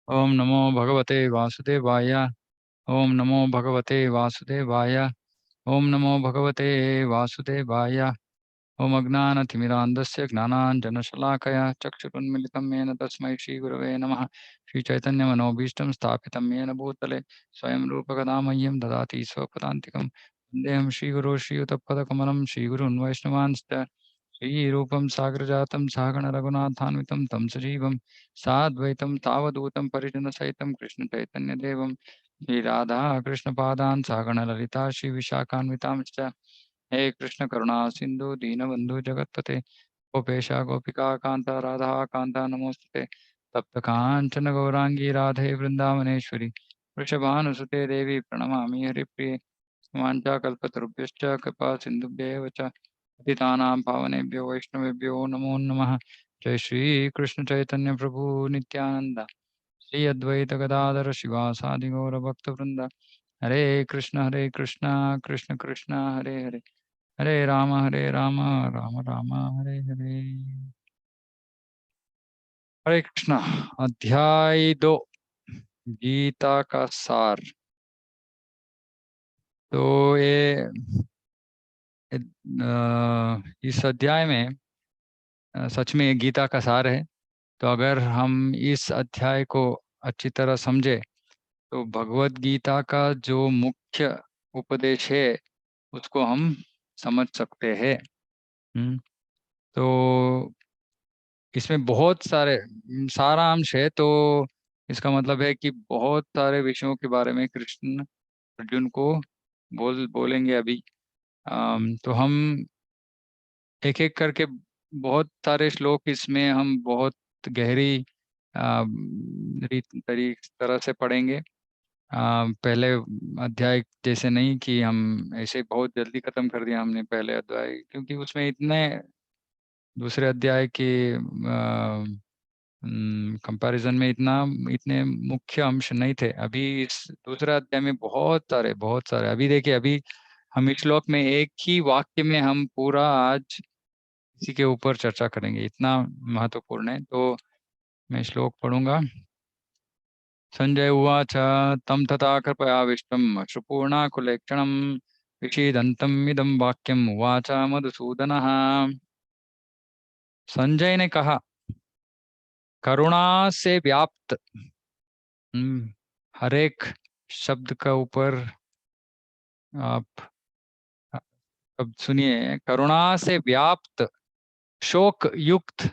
ओम नमो भगवते वासुदेवाय। ओम नमो भगवते वासुदेवाय। ओम नमो भगवते वासुदेवाय। ओम अज्ञानतिमिरान्धस्य ज्ञानाञ्जनशलाकया चक्षुरुन्मिलितं येन तस्मै श्रीगुरवे नमः। श्रीचैतन्यमनोभीष्टं स्थापितं येन भूतले स्वयं रूपकदा मह्यं ददाति स्वपदान्तिकं। वन्देऽहं श्रीगुरो श्रीयुतपदकमलं श्रीगुरून् वैष्णवांश्च श्रीरूपं सागरजातं सहगणरघुनाथान्वितं तं सजीवं साद्वैतं तावदूतं परिजनसहितं कृष्णचैतन्यदेवं श्रीराधा कृष्णपादान् सहगणललिता श्रीविशाखान्वितांश्च। हे कृष्ण करुणा सिंधु दीनबंधु जगत्पते गोपेश गोपिका कांता राधा कांता नमोस्तुते। तप्त कांचन गौरांगी राधे वृंदावनेश्वरी वृषभानुसुते देवी प्रणमामि हरिप्रिये। वाञ्छाकल्पतरुभ्यश्च कृपा सिन्धुभ्येव च पतितानां पावनेभ्यो वैष्णवेभ्यो नमो नमः। जय श्री कृष्ण चैतन्य प्रभु नित्यानंद श्री अद्वैत गदाधर शिवासादि गौर भक्तवृंद। हरे कृष्ण कृष्ण कृष्ण हरे हरे हरे राम राम राम हरे हरे। हरे कृष्ण। अध्याय 2 गीता का सार। तो इस अध्याय में सच में ये गीता का सार है। तो अगर हम इस अध्याय को अच्छी तरह समझे तो भगवत गीता का जो मुख्य उपदेश है उसको हम समझ सकते हैं। तो इसमें बहुत सारे सारांश है। तो इसका मतलब है कि बहुत सारे विषयों के बारे में कृष्ण अर्जुन को बोलेंगे अभी। तो हम एक एक करके बहुत सारे श्लोक इसमें हम बहुत गहरी तरह से पढ़ेंगे। पहले अध्याय जैसे नहीं कि हम ऐसे बहुत जल्दी खत्म कर दिया हमने पहले अध्याय, क्योंकि उसमें इतने दूसरे अध्याय के कंपैरिजन में इतने मुख्य अंश नहीं थे। अभी इस दूसरे अध्याय में बहुत सारे अभी देखिए, अभी हम इस श्लोक में एक ही वाक्य में हम पूरा आज इसी के ऊपर चर्चा करेंगे, इतना महत्वपूर्ण है। तो मैं श्लोक पढ़ूंगा। संजय उवाच तं तथा कृपयाविष्टम् अश्रुपूर्णाकुलेक्षणं विषीदन्तम् इदं वाक्यम् उवाच मधुसूदनः। संजय ने कहा, करुणा से व्याप्त। हर एक शब्द का ऊपर आप शब्द सुनिए। करुणा से व्याप्त, शोक युक्त,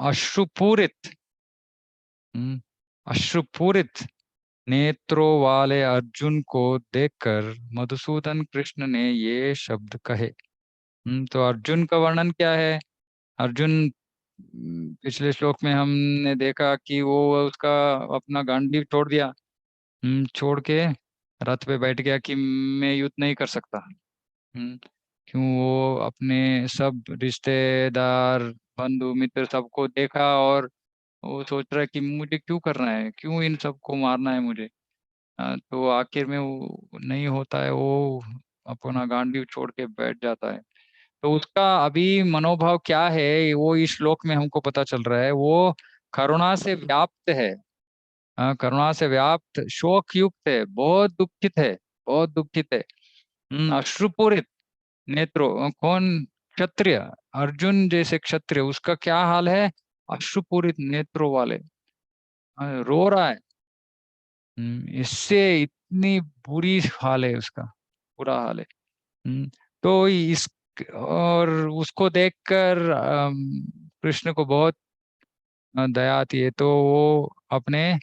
अश्रुपूरित, अश्रुपूरित नेत्रों वाले अर्जुन को देखकर मधुसूदन कृष्ण ने ये शब्द कहे। तो अर्जुन का वर्णन क्या है? अर्जुन, पिछले श्लोक में हमने देखा कि वो उसका अपना गांडीव छोड़ दिया, छोड़ के रथ पे बैठ गया कि मैं युद्ध नहीं कर सकता। क्यों? वो अपने सब रिश्तेदार बंधु मित्र सबको देखा और वो सोच रहा है कि मुझे क्यों करना है, क्यों इन सबको मारना है मुझे। तो आखिर में वो नहीं होता है, वो अपना गांडीव छोड़ के बैठ जाता है। तो उसका अभी मनोभाव क्या है वो इस श्लोक में हमको पता चल रहा है। वो करुणा से व्याप्त है। करुणा से व्याप्त, शोक युक्त है, बहुत दुखित है, बहुत दुखित है। अश्रुपूरित नेत्रों, कौन? क्षत्रिय, अर्जुन जैसे क्षत्रिय, उसका क्या हाल है? अश्रुपूरित नेत्रों वाले, रो रहा है। इससे इतनी बुरी हाल है उसका, बुरा हाल है। तो इस और उसको देखकर कृष्ण को बहुत दया आती है। तो वो अपने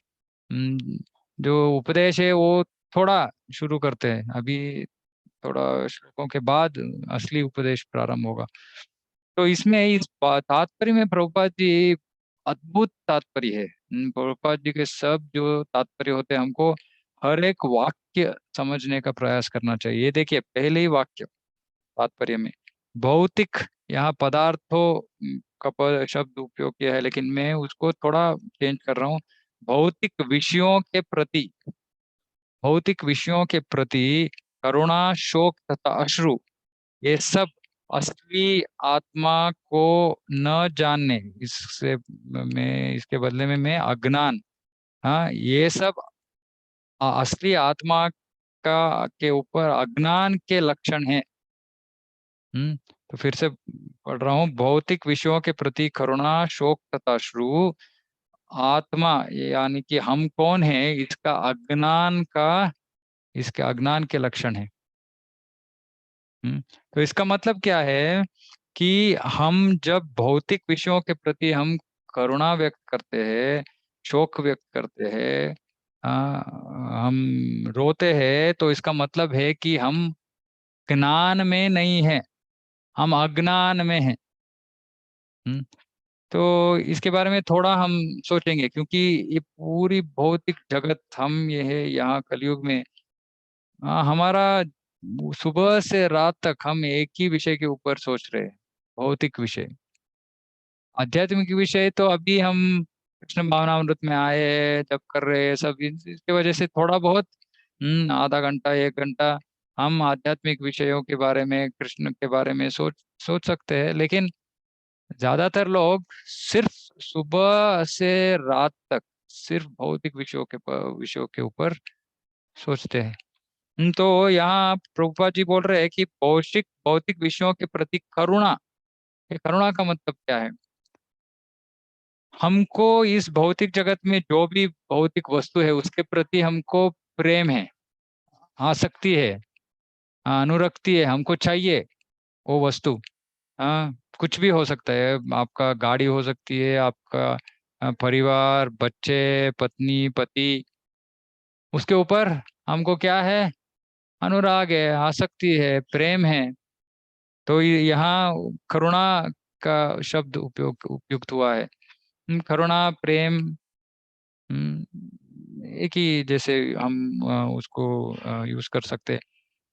जो उपदेश है वो थोड़ा शुरू करते हैं। अभी थोड़ा श्लोकों के बाद असली उपदेश प्रारंभ होगा। तो इसमें इस तात्पर्य में प्रभुपाद जी अद्भुत तात्पर्य है। प्रभुपाद जी के सब जो तात्पर्य होते हैं हमको हर एक वाक्य समझने का प्रयास करना चाहिए। ये देखिए, पहले ही वाक्य तात्पर्य में भौतिक, यहाँ पदार्थों का शब्द उपयोग किया है, लेकिन मैं उसको थोड़ा चेंज कर रहा हूँ। भौतिक विषयों के प्रति, भौतिक विषयों के प्रति करुणा, शोक तथा अश्रु, ये सब असली आत्मा को न जानने, इससे मैं इसके बदले में मैं अज्ञान, हाँ, ये सब असली आत्मा का के ऊपर अज्ञान के लक्षण हैं। तो फिर से पढ़ रहा हूँ। भौतिक विषयों के प्रति करुणा, शोक तथा श्रु आत्मा, यानी कि हम कौन है, इसके अज्ञान के लक्षण है। तो इसका मतलब क्या है कि हम जब भौतिक विषयों के प्रति हम करुणा व्यक्त करते हैं, शोक व्यक्त करते हैं, हम रोते हैं, तो इसका मतलब है कि हम ज्ञान में नहीं है, हम अज्ञान में हैं। हम्म, तो इसके बारे में थोड़ा हम सोचेंगे, क्योंकि ये पूरी भौतिक जगत, हम ये है यहाँ कलयुग में, हमारा सुबह से रात तक हम एक ही विषय के ऊपर सोच रहे हैं, भौतिक विषय। आध्यात्मिक विषय तो अभी हम कृष्ण भावनामृत में आए हैं, जब कर रहे हैं सब, इसके वजह से थोड़ा बहुत आधा घंटा 1 घंटा हम आध्यात्मिक विषयों के बारे में, कृष्ण के बारे में सोच सोच सकते हैं। लेकिन ज्यादातर लोग सिर्फ सुबह से रात तक सिर्फ भौतिक विषयों के ऊपर सोचते हैं। तो यहाँ प्रभुपाद जी बोल रहे हैं कि भौतिक भौतिक विषयों के प्रति करुणा, ये करुणा का मतलब क्या है? हमको इस भौतिक जगत में जो भी भौतिक वस्तु है उसके प्रति हमको प्रेम है, आसक्ति है, अनुरक्ति है, हमको चाहिए वो वस्तु। हाँ, कुछ भी हो सकता है, आपका गाड़ी हो सकती है, आपका परिवार, बच्चे, पत्नी, पति, उसके ऊपर हमको क्या है, अनुराग है, आसक्ति है, प्रेम है। तो यहाँ करुणा का शब्द उपयुक्त हुआ है। करुणा, प्रेम, एक ही जैसे हम उसको यूज कर सकते हैं।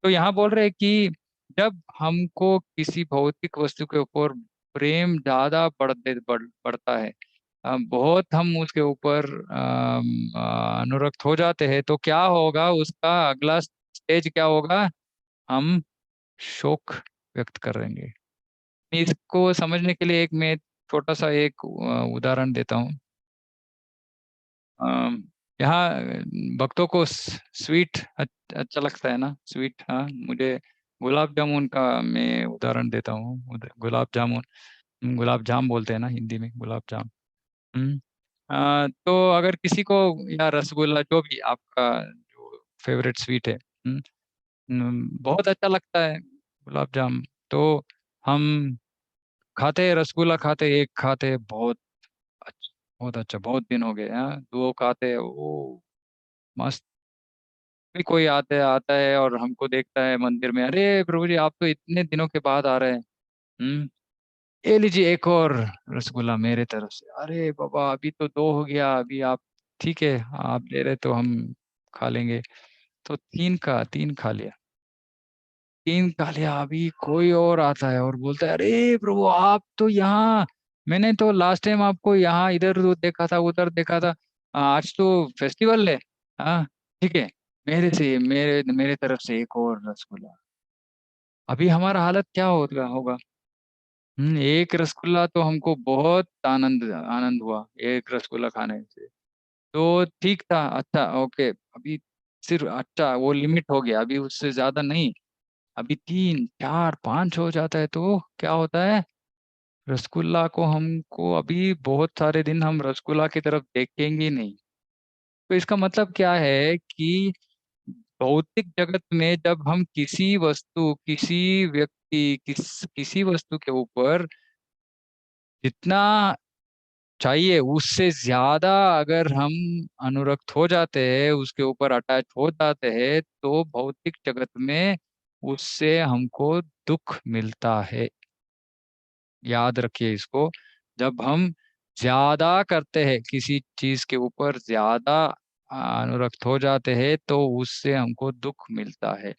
तो यहाँ बोल रहे हैं कि जब हमको किसी भौतिक वस्तु के ऊपर प्रेम ज्यादा बढ़ता है, बहुत हम उसके ऊपर अनुरक्त हो जाते हैं, तो क्या होगा, उसका अगला स्टेज क्या होगा, हम शोक व्यक्त करेंगे। इसको समझने के लिए एक मैं छोटा सा एक उदाहरण देता हूँ। अम, यहाँ भक्तों को स्वीट अच्छा लगता है ना, स्वीट। हाँ, मुझे गुलाब जामुन का मैं उदाहरण देता हूँ। गुलाब जामुन, गुलाब जाम बोलते हैं ना हिंदी में, गुलाब जाम। हम्म, तो अगर किसी को, या रसगुल्ला, जो भी आपका जो फेवरेट स्वीट है, बहुत अच्छा लगता है गुलाब जाम, तो हम खाते हैं, रसगुल्ला खाते, एक खाते, बहुत अच्छा, बहुत अच्छा, बहुत दिन हो गए। हाँ, दो खाते, वो मस्त। भी कोई आता है और हमको देखता है मंदिर में, अरे प्रभु जी, आप तो इतने दिनों के बाद आ रहे हैं। हम्म, ये लीजिए एक और रसगुल्ला मेरे तरफ से। अरे बाबा, अभी तो दो हो गया, अभी आप, ठीक है, आप ले रहे तो हम खा लेंगे। तो तीन खा लिया, तीन खा लिया। अभी कोई और आता है और बोलता है, अरे प्रभु, आप तो यहाँ, मैंने तो लास्ट टाइम आपको यहाँ इधर उधर देखा था, उधर देखा था, आज तो फेस्टिवल है। हाँ, ठीक है, मेरे मेरे तरफ से एक और रसगुल्ला। अभी हमारा हालत क्या होगा होगा? एक रसगुल्ला तो हमको बहुत आनंद आनंद हुआ, एक रसगुल्ला खाने से, तो ठीक था, अच्छा, ओके। अभी सिर्फ, अच्छा, वो लिमिट हो गया, अभी उससे ज्यादा नहीं। अभी 3 4 5 हो जाता है, तो क्या होता है, रसगुल्ला को हमको अभी बहुत सारे दिन हम रसगुल्ला की तरफ देखेंगे नहीं। तो इसका मतलब क्या है कि भौतिक जगत में जब हम किसी वस्तु, किसी व्यक्ति, किसी वस्तु के ऊपर जितना चाहिए उससे ज्यादा अगर हम अनुरक्त हो जाते हैं, उसके ऊपर अटैच हो जाते हैं, तो भौतिक जगत में उससे हमको दुख मिलता है। याद रखिए इसको। जब हम ज्यादा करते हैं, किसी चीज के ऊपर ज्यादा अनुरक्त हो जाते हैं, तो उससे हमको दुख मिलता है।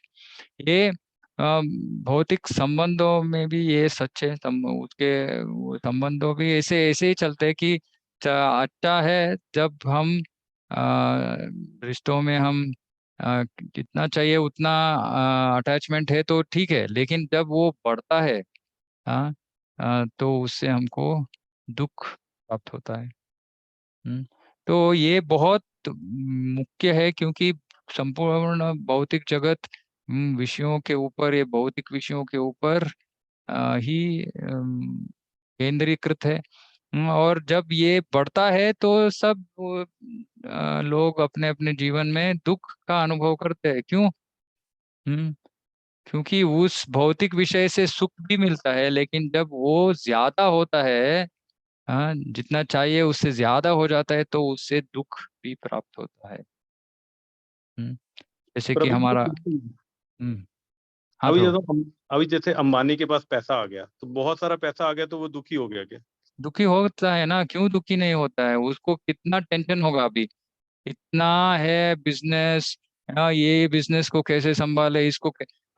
ये भौतिक संबंधों में भी ये सच है। उसके वो संबंधों भी ऐसे ऐसे ही चलते हैं कि अच्छा है जब हम रिश्तों में हम जितना चाहिए उतना अटैचमेंट है तो ठीक है, लेकिन जब वो बढ़ता है, हाँ, तो उससे हमको दुख प्राप्त होता है। तो ये बहुत मुख्य है, क्योंकि संपूर्ण भौतिक जगत विषयों के ऊपर, ये भौतिक विषयों के ऊपर ही केंद्रीकृत है। और जब ये बढ़ता है तो सब लोग अपने अपने जीवन में दुख का अनुभव करते हैं। क्यों? हम्म क्योंकि उस भौतिक विषय से सुख भी मिलता है, लेकिन जब वो ज्यादा होता है, हाँ, जितना चाहिए उससे ज्यादा हो जाता है, तो उससे दुख भी प्राप्त होता है। हम्म, जैसे पर कि अभी तो हमारा। हाँ अभी ध्रुव। जैसे अभी जैसे अंबानी के पास पैसा आ गया, तो बहुत सारा पैसा आ गया, तो वो दुखी हो गया क्या? दुखी होता है ना, क्यों दुखी नहीं होता है? उसको कितना टेंशन होगा अभी, इतना है बिजनेस, ये बिजनेस को कैसे संभाले,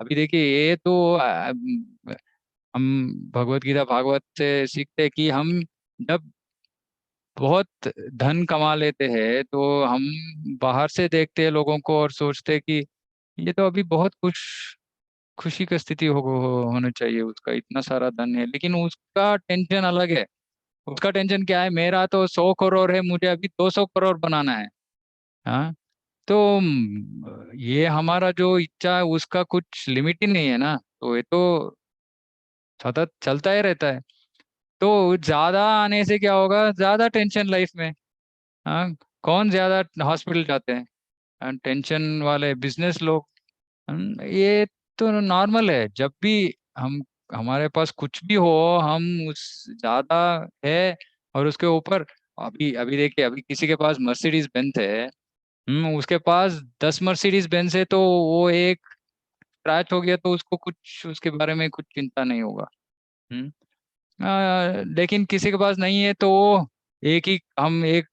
अभी देखिए, ये तो हम भगवत गीता भागवत से सीखते हैं कि हम जब बहुत धन कमा लेते हैं तो हम बाहर से देखते हैं लोगों को और सोचते हैं कि ये तो अभी बहुत खुशी की स्थिति होना चाहिए, उसका इतना सारा धन है, लेकिन उसका टेंशन अलग है। उसका टेंशन क्या है? मेरा तो 100 करोड़ है, मुझे अभी 200 करोड़ बनाना है। हाँ, तो ये हमारा जो इच्छा है उसका कुछ लिमिट ही नहीं है ना, तो ये तो सतत चलता ही रहता है। तो ज्यादा आने से क्या होगा? ज्यादा टेंशन लाइफ में। हाँ, कौन ज्यादा हॉस्पिटल जाते हैं? टेंशन वाले बिजनेस लोग। ये तो नॉर्मल है, जब भी हम हमारे पास कुछ भी हो, हम उस ज्यादा है और उसके ऊपर, अभी अभी देखिए, अभी किसी के पास मर्सिडीज बेंज है, उसके पास 10 मर्सिडीज बेंज है, तो वो एक क्रैच हो गया तो उसको कुछ, उसके बारे में कुछ चिंता नहीं होगा। हम्म लेकिन किसी के पास नहीं है तो वो एक ही, हम एक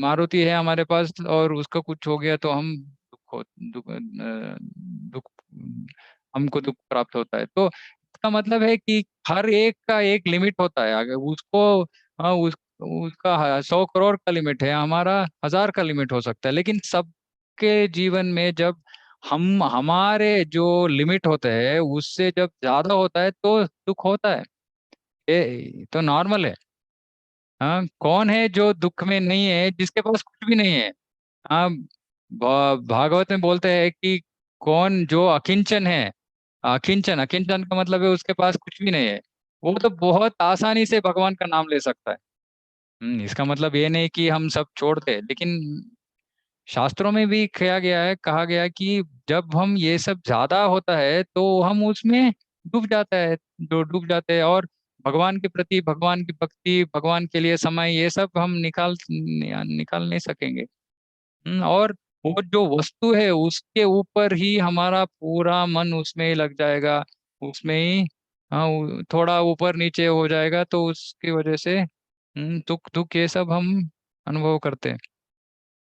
मारुति है हमारे पास और उसका कुछ हो गया तो हम दुख हमको दुख प्राप्त होता है। तो इसका मतलब है कि हर एक का एक लिमिट होता है। अगर उसको उसका 100 करोड़ का लिमिट है, हमारा 1000 का लिमिट हो सकता है, लेकिन सबके जीवन में जब हम हमारे जो लिमिट होते हैं उससे जब ज्यादा होता है तो दुख होता है। ये तो नॉर्मल है। हाँ, कौन है जो दुख में नहीं है, जिसके पास कुछ भी नहीं है? हाँ, भागवत में बोलते हैं कि कौन जो अकिंचन है, अकिंचन, अकिंचन का मतलब है उसके पास कुछ भी नहीं है, वो तो बहुत आसानी से भगवान का नाम ले सकता है। इसका मतलब ये नहीं कि हम सब छोड़ दे, लेकिन शास्त्रों में भी किया गया है, कहा गया है कि जब हम ये सब ज्यादा होता है तो हम उसमें डूब जाता है, जो डूब जाते हैं, और भगवान के प्रति, भगवान की भक्ति, भगवान के लिए समय, ये सब हम निकाल नहीं सकेंगे। और वो जो वस्तु है उसके ऊपर ही हमारा पूरा मन उसमें ही लग जाएगा, उसमें ही, हाँ, थोड़ा ऊपर नीचे हो जाएगा, तो उसकी वजह से दुख दुख ये सब हम अनुभव करते हैं।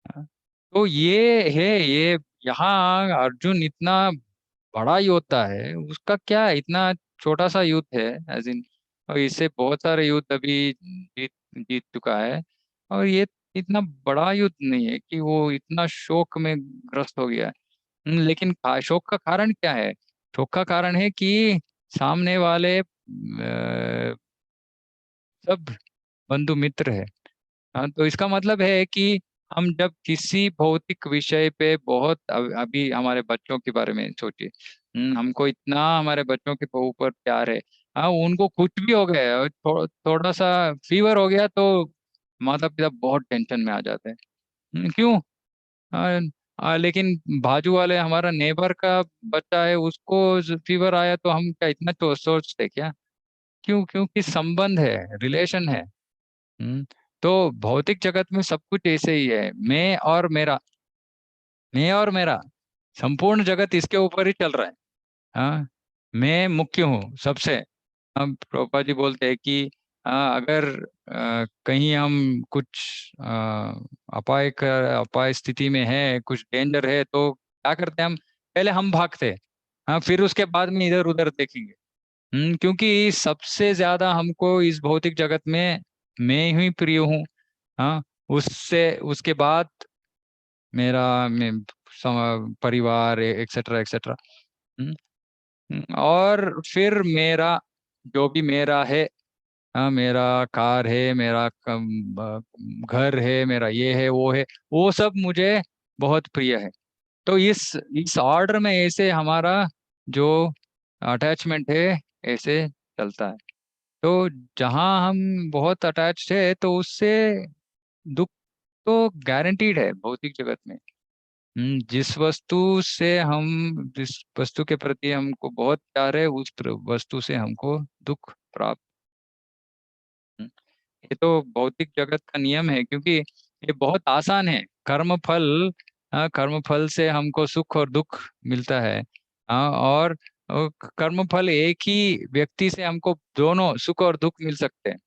हाँ। तो ये है, ये यहाँ अर्जुन इतना बड़ा योद्धा है, उसका क्या इतना छोटा सा युद्ध है, एज इन, और इससे बहुत सारे युद्ध अभी जीत जीत चुका है, और ये इतना बड़ा युद्ध नहीं है कि वो इतना शोक में ग्रस्त हो गया है। लेकिन शोक का कारण क्या है? शोक का कारण है कि सामने वाले सब बंधु मित्र है। हाँ, तो इसका मतलब है कि हम जब किसी भौतिक विषय पे बहुत, अभी हमारे बच्चों के बारे में सोचिए, हमको इतना हमारे बच्चों के ऊपर प्यार है। हाँ, उनको कुछ भी हो गया और थोड़ा सा फीवर हो गया तो माता पिता बहुत टेंशन में आ जाते हैं। क्यों? हाँ, लेकिन बाजू वाले हमारा नेबर का बच्चा है, उसको फीवर आया तो हम क्या इतना तो सोचते क्या? क्यों? क्योंकि संबंध है, रिलेशन है। हम्म तो भौतिक जगत में सब कुछ ऐसे ही है, मैं और मेरा, संपूर्ण जगत इसके ऊपर ही चल रहा है। हाँ, मैं मुख्य हूँ सबसे। हम प्रभुपाद जी बोलते हैं कि अगर कहीं हम कुछ अपाय स्थिति में है, कुछ डेंजर है, तो क्या करते हैं हम? पहले हम भागते हैं, हाँ, फिर उसके बाद में इधर उधर देखेंगे। क्योंकि सबसे ज्यादा हमको इस भौतिक जगत में मैं ही प्रिय हूँ। हाँ, उससे उसके बाद मेरा परिवार, एक्सेट्रा एक्सेट्रा। और फिर मेरा, जो भी मेरा है, मेरा कार है, मेरा घर है, मेरा ये है वो है, वो सब मुझे बहुत प्रिय है। तो इस ऑर्डर में ऐसे हमारा जो अटैचमेंट है ऐसे चलता है। तो जहाँ हम बहुत अटैच्ड है तो उससे दुख तो गारंटीड है भौतिक जगत में। जिस वस्तु के प्रति हमको बहुत प्यार है, उस वस्तु से हमको दुख प्राप्त। हम्म, ये तो भौतिक जगत का नियम है, क्योंकि ये बहुत आसान है। कर्म फल से हमको सुख और दुख मिलता है। और कर्म फल एक ही व्यक्ति से हमको दोनों सुख और दुख मिल सकते हैं।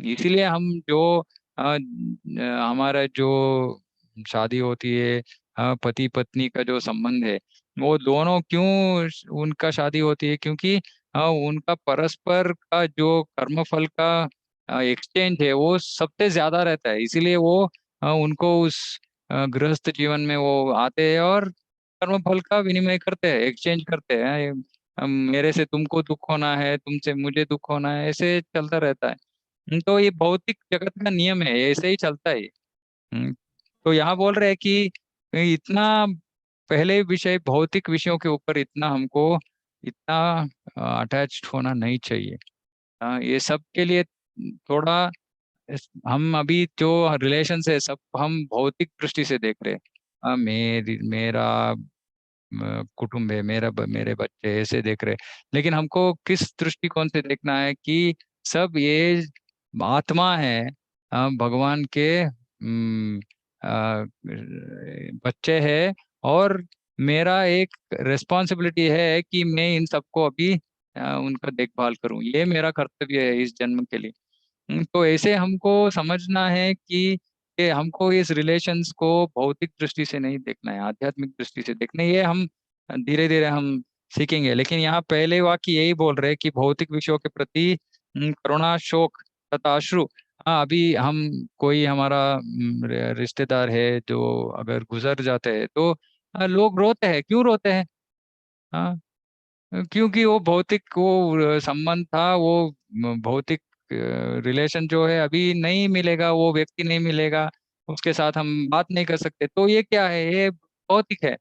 इसीलिए हम जो हमारा जो शादी होती है, पति पत्नी का जो संबंध है, वो दोनों क्यों उनका शादी होती है, क्योंकि उनका परस्पर का जो कर्मफल का एक्सचेंज है वो सबसे ज्यादा रहता है। इसीलिए वो उनको उस गृहस्थ जीवन में वो आते हैं और कर्मफल का विनिमय करते हैं, एक्सचेंज करते हैं। मेरे से तुमको दुख होना है, तुमसे मुझे दुख होना है, ऐसे चलता रहता है। तो ये भौतिक जगत का नियम है, ऐसे ही चलता है। हम्म, तो यहाँ बोल रहे हैं कि इतना पहले विषय भौतिक विषयों के ऊपर इतना हमको इतना अटैच्ड होना नहीं चाहिए। ये सब के लिए थोड़ा हम अभी जो रिलेशन है सब हम भौतिक दृष्टि से देख रहे हैं। मेरा कुटुंब है, मेरे बच्चे, ऐसे देख रहे हैं। लेकिन हमको किस दृष्टिकोण से देखना है कि सब ये आत्मा है, भगवान के बच्चे हैं। और मेरा एक रिस्पॉन्सिबिलिटी है कि मैं इन सबको अभी उनका देखभाल करूं, ये मेरा कर्तव्य है इस जन्म के लिए। तो ऐसे हमको समझना है कि हमको इस रिलेशंस को भौतिक दृष्टि से नहीं देखना है, आध्यात्मिक दृष्टि से देखना है। ये हम धीरे धीरे हम सीखेंगे। लेकिन यहाँ पहले वाक्य यही बोल रहे हैं कि भौतिक विषयों के प्रति करुणा, शोक तथा अश्रु। हाँ, अभी हम कोई हमारा रिश्तेदार है जो अगर गुजर जाते हैं तो लोग रोते हैं। क्यों रोते हैं? हाँ, क्योंकि वो भौतिक वो संबंध था, वो भौतिक रिलेशन जो है अभी नहीं मिलेगा, वो व्यक्ति नहीं मिलेगा, उसके साथ हम बात नहीं कर सकते। तो ये क्या है? ये भौतिक है।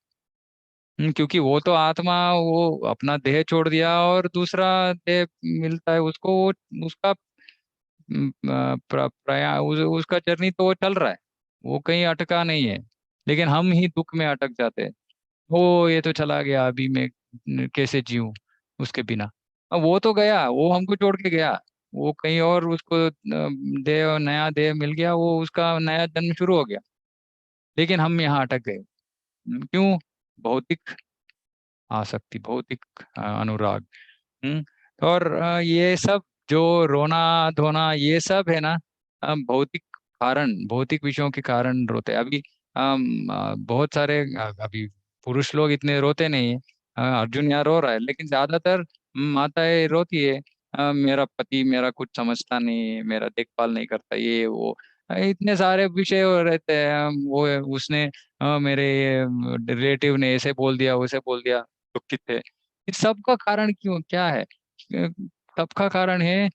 क्योंकि वो तो आत्मा वो अपना देह छोड़ दिया और दूसरा देह मिलता है उसको, वो उसका उसका जर्नी तो वो चल रहा है, वो कहीं अटका नहीं है। लेकिन हम ही दुख में अटक जाते हैं। वो ये तो चला गया, अभी मैं कैसे जीऊं उसके बिना। अब वो तो गया, वो हमको छोड़ के गया, वो कहीं और उसको देह, नया देह मिल गया, वो उसका नया जन्म शुरू हो गया। लेकिन हम यहाँ अटक गए। क्यों? भौतिक आसक्ति, भौतिक अनुराग। और ये सब जो रोना धोना ये सब है ना, भौतिक कारण, भौतिक विषयों के कारण रोते हैं। अभी बहुत सारे अभी पुरुष लोग इतने रोते नहीं है। अर्जुन यहाँ रो रहा है, लेकिन ज्यादातर माताएं रोती है। मेरा पति मेरा कुछ समझता नहीं, मेरा देखभाल नहीं करता, ये वो इतने सारे विषय रहते हैं। उसने मेरे रिलेटिव ने ऐसे बोल दिया, वैसे बोल दिया, दुखित है। इस सब का कारण क्यों, क्या है? सबका कारण है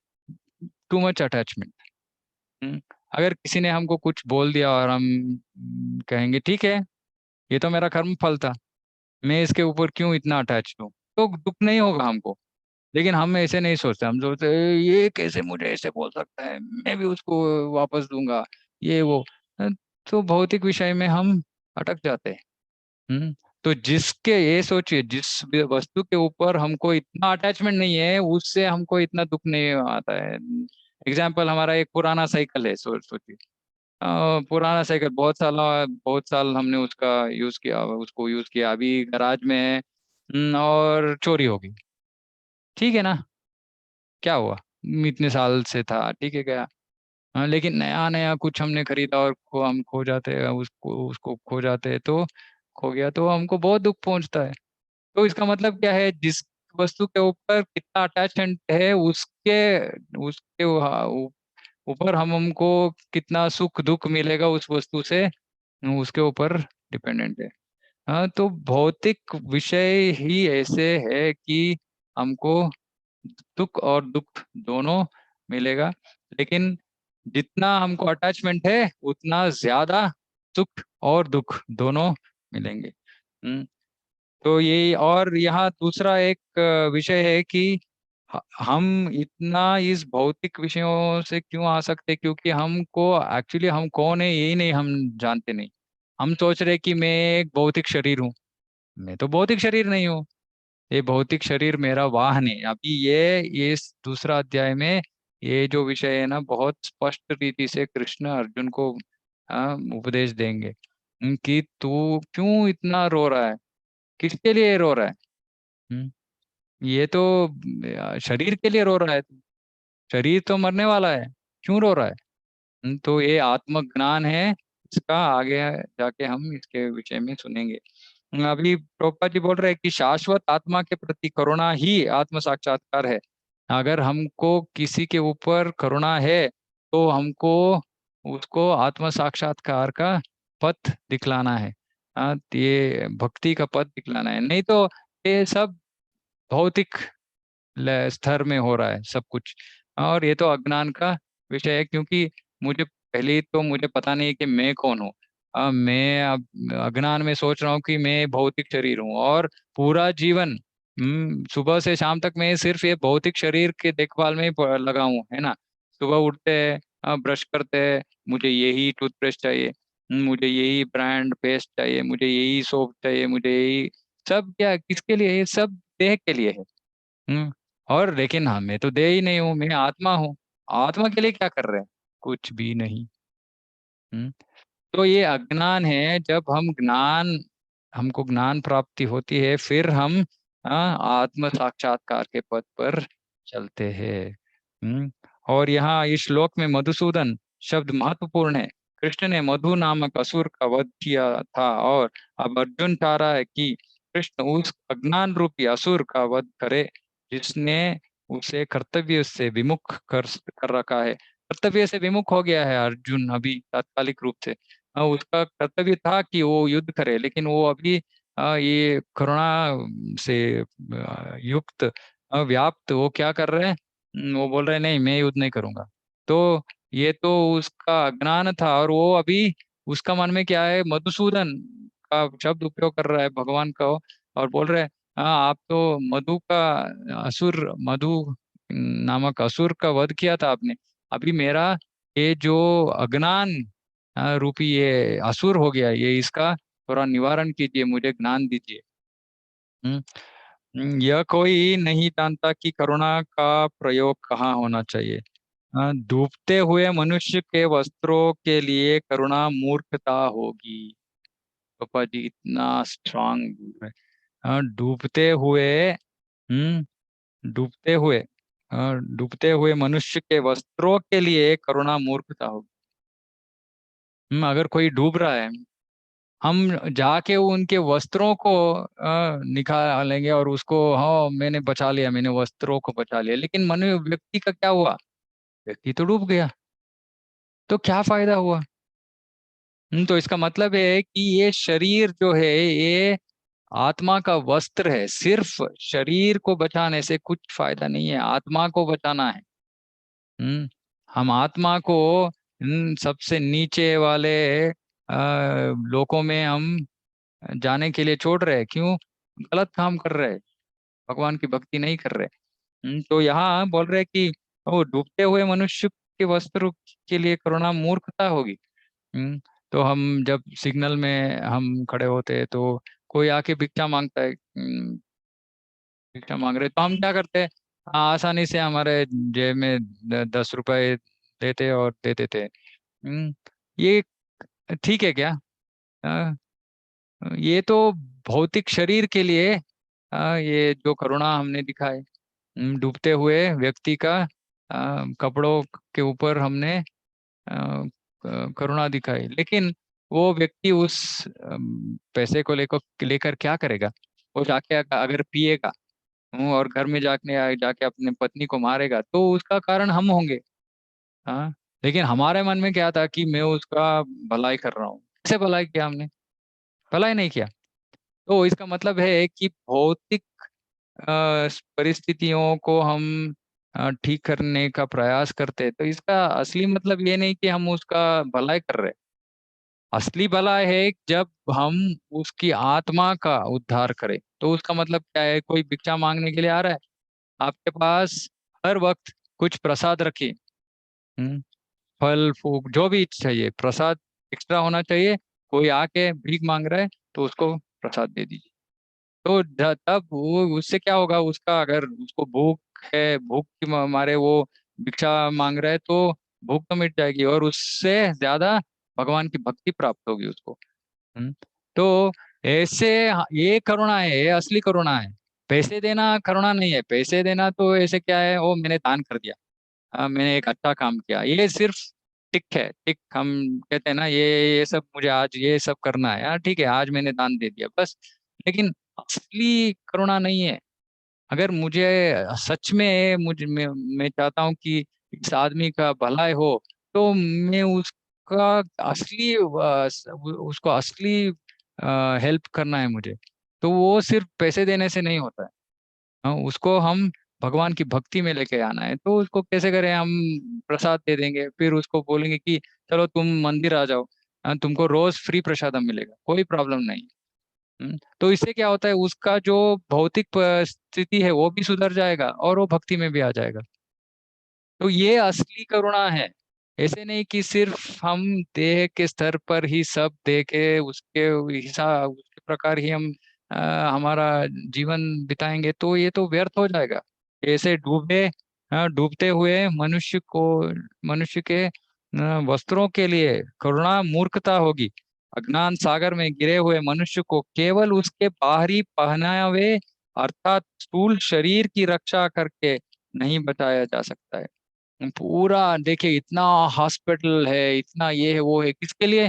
टू मच अटैचमेंट। अगर किसी ने हमको कुछ बोल दिया और हम कहेंगे ठीक है, ये तो मेरा कर्म फल था, मैं इसके ऊपर क्यों इतना अटैच हूँ, तो दुख नहीं होगा हमको। लेकिन हम ऐसे नहीं सोचते, हम सोचते हैं, ये कैसे मुझे ऐसे बोल सकता है, मैं भी उसको वापस दूंगा, ये वो। तो भौतिक विषय में हम अटक जाते हैं। हम्म तो जिसके, ये सोचिए, जिस वस्तु के ऊपर हमको इतना अटैचमेंट नहीं है, उससे हमको इतना दुख नहीं आता है। एग्जाम्पल, हमारा एक पुराना साइकिल है, सोचिए। पुराना साइकिल बहुत साल हमने उसका यूज किया, उसको यूज किया, अभी गराज में है। और चोरी हो गई। ठीक है ना? क्या हुआ? इतने साल से था, ठीक है, गया। लेकिन नया नया कुछ हमने खरीदा और हम खो जाते हैं, उसको उसको खो जाते हैं, तो खो गया तो हमको बहुत दुख पहुंचता है। तो इसका मतलब क्या है? जिस वस्तु के ऊपर कितना अटैचमेंट है, उसके उसके ऊपर हमको कितना सुख दुख मिलेगा उस वस्तु से, उसके ऊपर डिपेंडेंट है। हाँ, तो भौतिक विषय ही ऐसे है कि हमको सुख और दुख दोनों मिलेगा, लेकिन जितना हमको अटैचमेंट है उतना ज्यादा सुख और दुख दोनों मिलेंगे। तो ये, और यहाँ दूसरा एक विषय है कि हम इतना इस भौतिक विषयों से क्यों आ सकते, क्योंकि हमको एक्चुअली हम कौन है यही नहीं हम जानते नहीं। हम सोच रहे कि मैं एक भौतिक शरीर हूँ। मैं तो भौतिक शरीर नहीं हूँ, ये भौतिक शरीर मेरा वाहन है। अभी ये इस दूसरा अध्याय में ये जो विषय है ना, बहुत स्पष्ट रीति से कृष्ण अर्जुन को उपदेश देंगे कि तू क्यों इतना रो रहा है, किसके लिए रो रहा है। हम्म, ये तो शरीर के लिए रो रहा है, शरीर तो मरने वाला है, क्यों रो रहा है। तो ये आत्मज्ञान है, इसका आगे जाके हम इसके विषय में सुनेंगे। अभी प्रभुपाद जी बोल रहे हैं कि शाश्वत आत्मा के प्रति करुणा ही आत्म साक्षात्कार है। अगर हमको किसी के ऊपर करुणा है तो हमको उसको आत्म साक्षात्कार का पथ दिखलाना है। ये भक्ति का पथ दिखलाना है, नहीं तो ये सब भौतिक स्तर में हो रहा है सब कुछ। और ये तो अज्ञान का विषय है, क्योंकि मुझे पहले तो मुझे पता नहीं है कि मैं कौन हूँ। मैं अब अज्ञान में सोच रहा हूँ कि मैं भौतिक शरीर हूँ, और पूरा जीवन सुबह से शाम तक मैं सिर्फ ये भौतिक शरीर के देखभाल में ही लगा हूँ, है ना। सुबह उठते हैं, ब्रश करते हैं, मुझे यही टूथब्रश चाहिए, मुझे यही ब्रांड पेस्ट चाहिए, मुझे यही सोप चाहिए, मुझे यही सब, क्या किसके लिए, ये सब देह के लिए है। हम्म और लेकिन हाँ, मैं तो दे ही नहीं हूँ, मैं आत्मा हूँ। आत्मा के लिए क्या कर रहे हैं, कुछ भी नहीं। हम्म तो ये अज्ञान है। जब हमको ज्ञान प्राप्ति होती है, फिर हम आत्म साक्षात्कार के पथ पर चलते हैं। और यहाँ इस श्लोक में मधुसूदन शब्द महत्वपूर्ण है। कृष्ण ने मधु नामक असुर का वध किया था, और अब अर्जुन चाह रहा है कि कृष्ण उस अज्ञान रूपी असुर का वध करे जिसने उसे कर्तव्य से विमुख कर रखा है। कर्तव्य से विमुख हो गया है अर्जुन अभी तात्कालिक रूप से। उसका कर्तव्य था कि वो युद्ध करे, लेकिन वो अभी ये करुणा से युक्त व्याप्त वो क्या कर रहे हैं, वो बोल रहे हैं नहीं, मैं युद्ध नहीं करूंगा। तो ये तो उसका अज्ञान था, और वो अभी उसका मन में क्या है, मधुसूदन का शब्द उपयोग कर रहा है भगवान का, और बोल रहे हैं हाँ, आप तो मधु का असुर, मधु नामक असुर का वध किया था आपने। अभी मेरा ये जो अज्ञान रूपी ये असुर हो गया, ये इसका थोड़ा निवारण कीजिए, मुझे ज्ञान दीजिए। हम्म यह कोई नहीं जानता कि करुणा का प्रयोग कहाँ होना चाहिए। डूबते हुए मनुष्य के वस्त्रों के लिए करुणा मूर्खता होगी। पापा जी इतना स्ट्रांग बोल रहे हैं। डूबते हुए, डूबते हुए, डूबते हुए मनुष्य के वस्त्रों के लिए करुणा मूर्खता होगी। अगर कोई डूब रहा है, हम जाके उनके वस्त्रों को निकालेंगे और उसको, हाँ मैंने बचा लिया, मैंने वस्त्रों को बचा लिया, लेकिन मनु व्यक्ति का क्या हुआ, व्यक्ति तो डूब गया, तो क्या फायदा हुआ। तो इसका मतलब है कि ये शरीर जो है ये आत्मा का वस्त्र है। सिर्फ शरीर को बचाने से कुछ फायदा नहीं है, आत्मा को बचाना है। हम्म हम आत्मा को सबसे नीचे वाले लोकों में हम जाने के लिए छोड़ रहे हैं, क्यों, गलत काम कर रहे हैं, भगवान की भक्ति नहीं कर रहे। तो यहाँ बोल रहे हैं कि वो डूबते हुए मनुष्य के वस्त्र के लिए करुणा मूर्खता होगी। हम्म तो हम जब सिग्नल में हम खड़े होते हैं तो कोई आके भिक्षा मांगता है, भिक्षा मांग रहे, तो हम क्या करते हैं, आसानी से हमारे जेब में 10 रुपए देते और दे देते। ये ठीक है क्या। अ, ये तो भौतिक शरीर के लिए ये जो करुणा हमने दिखाई, डूबते हुए व्यक्ति का कपड़ों के ऊपर हमने करुणा दिखाई, लेकिन वो व्यक्ति उस पैसे को लेकर लेकर क्या करेगा, वो जाके अगर पिएगा, और घर में जाके जाके अपने पत्नी को मारेगा, तो उसका कारण हम होंगे। हाँ, लेकिन हमारे मन में क्या था कि मैं उसका भलाई कर रहा हूँ, कैसे भलाई किया हमने, भलाई नहीं किया। तो इसका मतलब है कि भौतिक परिस्थितियों को हम ठीक करने का प्रयास करते हैं, तो इसका असली मतलब ये नहीं कि हम उसका भलाई कर रहे। असली भला है जब हम उसकी आत्मा का उद्धार करें। तो उसका मतलब क्या है? कोई भिक्षा मांगने के लिए आ रहा है आपके पास, हर वक्त कुछ प्रसाद रखिए। हम्म, फल फूल जो भी चाहिए, प्रसाद एक्स्ट्रा होना चाहिए। कोई आके भीख मांग रहा है तो उसको प्रसाद दे दीजिए। तो तब वो उससे क्या होगा? उसका अगर उसको भूख है, भूख की मारे वो भिक्षा मांग रहा है, तो भूख तो मिट जाएगी और उससे ज्यादा भगवान की भक्ति प्राप्त होगी उसको। हम्म, तो ऐसे ये करुणा है, ये असली करुणा है। पैसे देना करुणा नहीं है। पैसे देना तो ऐसे क्या है, वो मैंने दान कर दिया, मैंने एक अच्छा काम किया, ये सिर्फ टिक है। टिक हम कहते हैं ना, ये सब मुझे आज ये सब करना है, यार ठीक है आज मैंने दान दे दिया बस। लेकिन असली करुणा नहीं है। अगर मुझे सच में मैं चाहता हूँ कि इस आदमी का भलाई हो, तो मैं उसका असली उसको असली हेल्प करना है मुझे। तो वो सिर्फ पैसे देने से नहीं होता है। हाँ, उसको हम भगवान की भक्ति में लेके आना है। तो उसको कैसे करें? हम प्रसाद दे देंगे, फिर उसको बोलेंगे कि चलो तुम मंदिर आ जाओ, तुमको रोज फ्री प्रसादम मिलेगा, कोई प्रॉब्लम नहीं। तो इससे क्या होता है? उसका जो भौतिक स्थिति है वो भी सुधर जाएगा और वो भक्ति में भी आ जाएगा। तो ये असली करुणा है। ऐसे नहीं कि सिर्फ हम देह के स्तर पर ही सब दे के उसके हिसाब उसके प्रकार ही हम अ, हमारा जीवन बिताएंगे, तो ये तो व्यर्थ हो जाएगा। ऐसे डूबते हुए मनुष्य के वस्त्रों के लिए करुणा मूर्खता होगी। अज्ञान सागर में गिरे हुए मनुष्य को केवल उसके बाहरी पहनावे अर्थात स्थूल शरीर की रक्षा करके नहीं बचाया जा सकता है। पूरा देखिए, इतना हॉस्पिटल है, इतना ये है वो है, किसके लिए?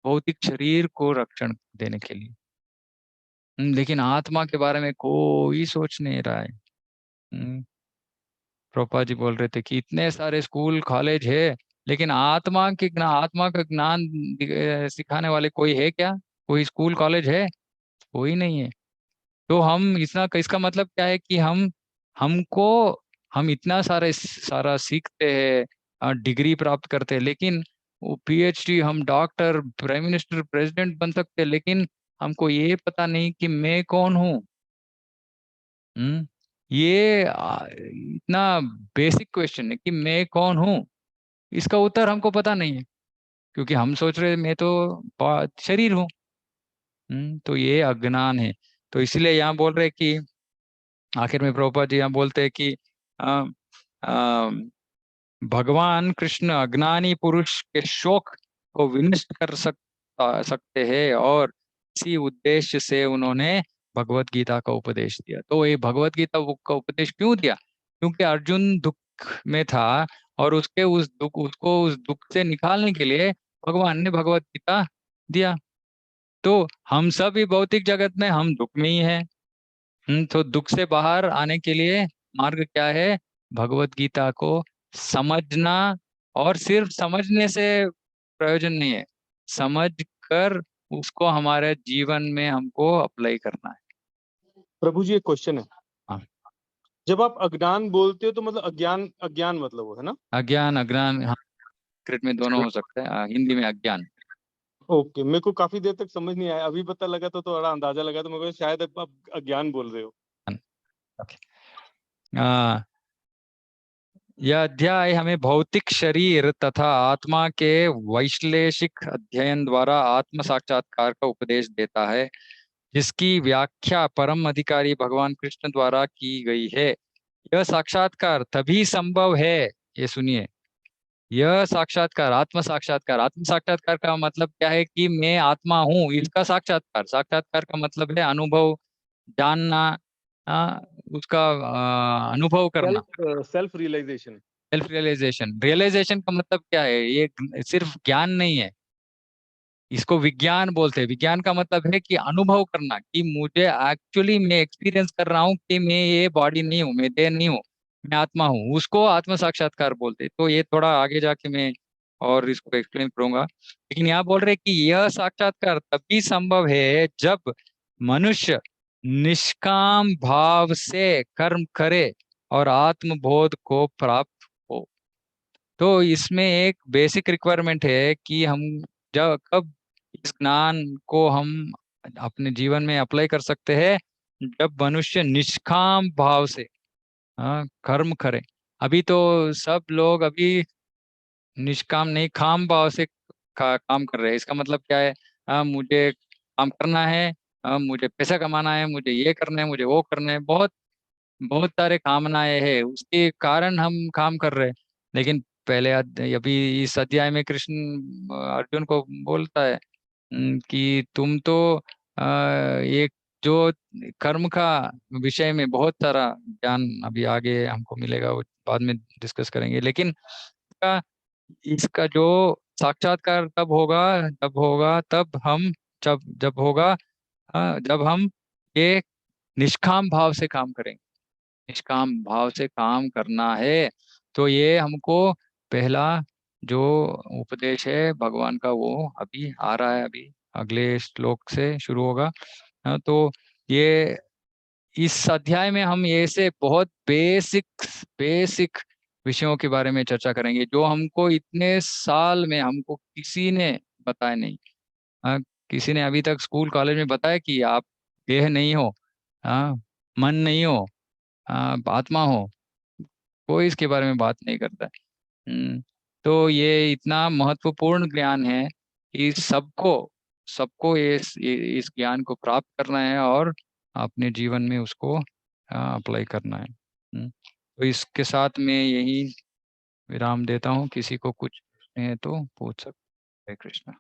भौतिक शरीर को रक्षण देने के लिए। लेकिन आत्मा के बारे में कोई सोच नहीं रहा है। हम्म, प्रोपा जी बोल रहे थे कि इतने सारे स्कूल कॉलेज है, लेकिन आत्मा का ज्ञान सिखाने वाले कोई है क्या? कोई स्कूल कॉलेज है? कोई नहीं है। तो हम इसका इसका मतलब क्या है कि हमको हम इतना सारा सीखते हैं, डिग्री प्राप्त करते हैं, लेकिन वो पीएचडी, हम डॉक्टर, प्राइम मिनिस्टर, प्रेसिडेंट बन सकते हैं, लेकिन हमको ये पता नहीं कि मैं कौन हूँ। हम्म ये इतना बेसिक क्वेश्चन है कि मैं कौन हूँ, इसका उत्तर हमको पता नहीं है, क्योंकि हम सोच रहे हैं मैं तो शरीर हूँ। तो ये अज्ञान है। तो इसलिए यहाँ बोल रहे हैं कि आखिर में प्रभुपाद जी यहाँ बोलते हैं कि अ, अ, भगवान कृष्ण अज्ञानी पुरुष के शोक को विनष्ट कर सकते हैं, और इसी उद्देश्य से उन्होंने भगवत गीता का उपदेश दिया। तो ये भगवत गीता का उपदेश क्यों दिया? क्योंकि अर्जुन दुख में था, और उसको उस दुख से निकालने के लिए भगवान ने भगवत गीता दिया। तो हम सब भी भौतिक जगत में हम दुख में ही हैं। तो दुख से बाहर आने के लिए मार्ग क्या है? भगवत गीता को समझना। और सिर्फ समझने से प्रयोजन नहीं है, समझ कर उसको हमारे जीवन में हमको अप्लाई करना है। प्रभु जी एक क्वेश्चन है। हाँ। जब आप अज्ञान बोलते हो तो मतलब अज्ञान अज्ञान मतलब वो है ना? अज्ञान अज्ञान, हाँ, संस्कृत में दोनों हो सकते हैं, हिंदी में अज्ञान। ओके, मेरे को काफी देर तक समझ नहीं आया, अभी पता लगा तो थोड़ा अंदाजा लगा, तो मेरे को शायद आप अज्ञान बोल रहे हो। ओके। यह अध्याय हमें भौतिक शरीर तथा आत्मा के वैश्लेषिक अध्ययन द्वारा आत्म साक्षात्कार का उपदेश देता है, जिसकी व्याख्या परम अधिकारी भगवान कृष्ण द्वारा की गई है। यह साक्षात्कार तभी संभव है, ये सुनिए, यह आत्म साक्षात्कार का मतलब क्या है? कि मैं आत्मा हूँ, इसका साक्षात्कार का मतलब है अनुभव, जानना, आ, उसका अनुभव करना। Self realization. Self realization, realization का मतलब क्या है? ये सिर्फ ज्ञान नहीं है, इसको विज्ञान बोलते हैं। विज्ञान का मतलब है कि अनुभव करना, कि मुझे एक्चुअली मैं एक्सपीरियंस कर रहा हूँ कि मैं ये बॉडी नहीं हूँ, मैं देह नहीं हूँ, मैं आत्मा हूँ, उसको आत्म साक्षात्कार बोलते हैं। तो ये थोड़ा आगे जाके मैं और इसको एक्सप्लेन करूंगा, लेकिन यहाँ बोल रहे हैं कि यह साक्षात्कार तभी संभव है जब मनुष्य निष्काम भाव से कर्म करे और आत्मबोध को प्राप्त हो। तो इसमें एक बेसिक रिक्वायरमेंट है कि हम जब कब इस ज्ञान को हम अपने जीवन में अप्लाई कर सकते हैं, जब मनुष्य निष्काम भाव से कर्म करे। अभी तो सब लोग अभी निष्काम नहीं, काम भाव से काम कर रहे हैं। इसका मतलब क्या है? मुझे काम करना है, मुझे पैसा कमाना है, मुझे ये करना है, मुझे वो करना है, बहुत बहुत सारे कामनाएं हैं, उसके कारण हम काम कर रहे हैं। लेकिन पहले अभी इस अध्याय में कृष्ण अर्जुन को बोलता है कि तुम तो एक जो कर्म का विषय में बहुत सारा ज्ञान अभी आगे हमको मिलेगा, वो बाद में डिस्कस करेंगे। लेकिन इसका इसका जो साक्षात्कार तब हम जब जब होगा, जब हम ये निष्काम भाव से काम करेंगे। निष्काम भाव से काम करना है, तो ये हमको पहला जो उपदेश है भगवान का, वो अभी आ रहा है, अभी अगले श्लोक से शुरू होगा। तो ये इस अध्याय में हम ये से बहुत बेसिक बेसिक विषयों के बारे में चर्चा करेंगे, जो हमको इतने साल में हमको किसी ने बताया नहीं। हाँ, किसी ने अभी तक स्कूल कॉलेज में बताया कि आप देह नहीं हो, हाँ, मन नहीं हो, आत्मा हो, कोई इसके बारे में बात नहीं करता है। तो ये इतना महत्वपूर्ण ज्ञान है कि सबको सबको इस ज्ञान को प्राप्त करना है और अपने जीवन में उसको अप्लाई करना है। तो इसके साथ मैं यही विराम देता हूँ। किसी को कुछ है तो पूछ सकते हैं। कृष्णा।